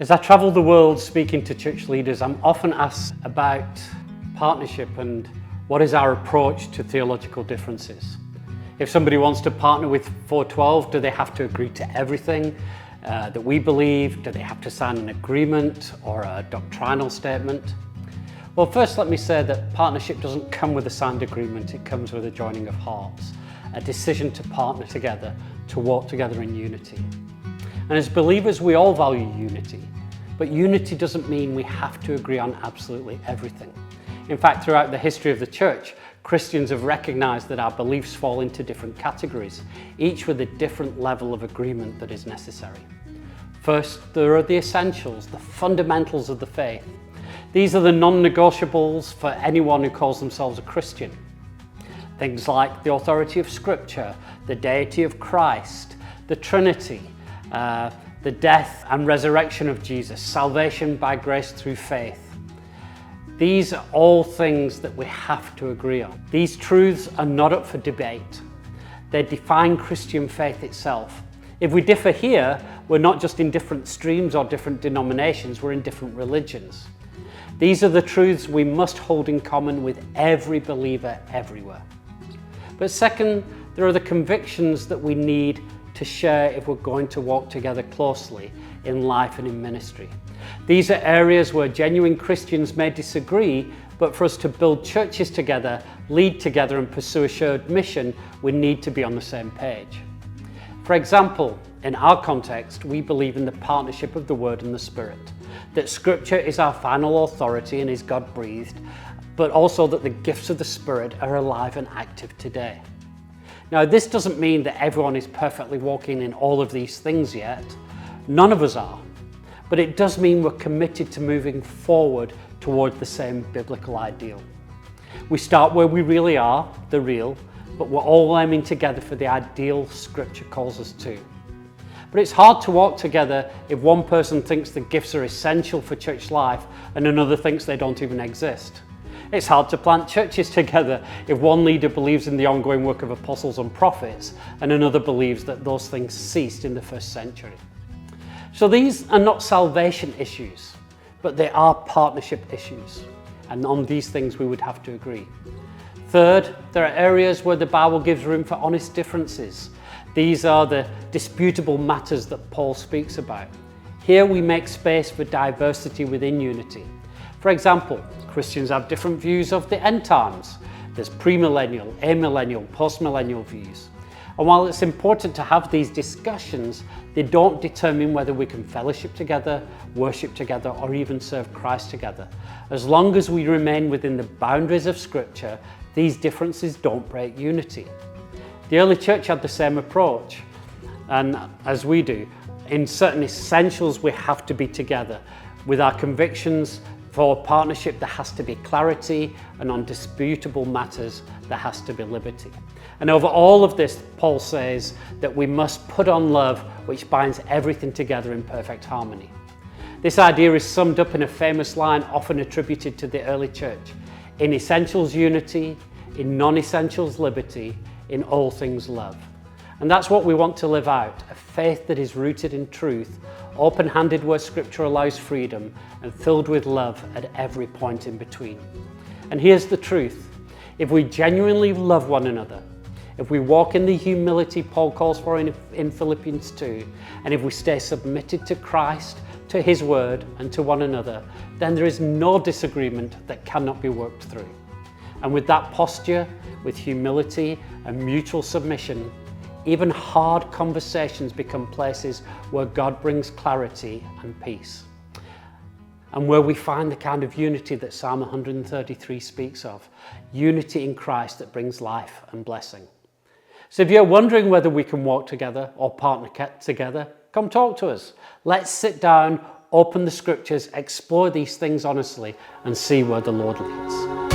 As I travel the world speaking to church leaders, I'm often asked about partnership and what is our approach to theological differences. If somebody wants to partner with 412, do they have to agree to everything that we believe? Do they have to sign an agreement or a doctrinal statement? Well, first let me say that partnership doesn't come with a signed agreement, it comes with a joining of hearts, a decision to partner together, to walk together in unity. And as believers, we all value unity, but unity doesn't mean we have to agree on absolutely everything. In fact, throughout the history of the church, Christians have recognized that our beliefs fall into different categories, each with a different level of agreement that is necessary. First, there are the essentials, the fundamentals of the faith. These are the non-negotiables for anyone who calls themselves a Christian. Things like the authority of Scripture, the deity of Christ, the Trinity, the death and resurrection of Jesus, salvation by grace through faith. These are all things that we have to agree on. These truths are not up for debate. They define Christian faith itself. If we differ here, we're not just in different streams or different denominations, we're in different religions. These are the truths we must hold in common with every believer everywhere. But second, there are the convictions that we need to share if we're going to walk together closely in life and in ministry. These are areas where genuine Christians may disagree, but for us to build churches together, lead together and pursue a shared mission, we need to be on the same page. For example, in our context, we believe in the partnership of the Word and the Spirit, that Scripture is our final authority and is God-breathed, but also that the gifts of the Spirit are alive and active today. Now, this doesn't mean that everyone is perfectly walking in all of these things yet. None of us are. But it does mean we're committed to moving forward toward the same biblical ideal. We start where we really are, the real, but we're all aiming together for the ideal Scripture calls us to. But it's hard to walk together if one person thinks the gifts are essential for church life and another thinks they don't even exist. It's hard to plant churches together if one leader believes in the ongoing work of apostles and prophets and another believes that those things ceased in the first century. So these are not salvation issues, but they are partnership issues. And on these things we would have to agree. Third, there are areas where the Bible gives room for honest differences. These are the disputable matters that Paul speaks about. Here we make space for diversity within unity. For example, Christians have different views of the end times. There's premillennial, amillennial, postmillennial views. And while it's important to have these discussions, they don't determine whether we can fellowship together, worship together, or even serve Christ together. As long as we remain within the boundaries of Scripture, these differences don't break unity. The early church had the same approach, and as we do, in certain essentials we have to be together. With our convictions for partnership there has to be clarity, and on disputable matters there has to be liberty. And over all of this, Paul says that we must put on love, which binds everything together in perfect harmony. This idea is summed up in a famous line often attributed to the early church: in essentials unity, in non-essentials liberty, in all things love. And that's what we want to live out, a faith that is rooted in truth, open-handed where Scripture allows freedom, and filled with love at every point in between. And here's the truth: if we genuinely love one another, if we walk in the humility Paul calls for in Philippians 2, and if we stay submitted to Christ, to His Word, and to one another, then there is no disagreement that cannot be worked through. And with that posture, with humility and mutual submission, even hard conversations become places where God brings clarity and peace, and where we find the kind of unity that Psalm 133 speaks of, unity in Christ that brings life and blessing. So if you're wondering whether we can walk together or partner together, come talk to us. Let's sit down, open the Scriptures, explore these things honestly, and see where the Lord leads.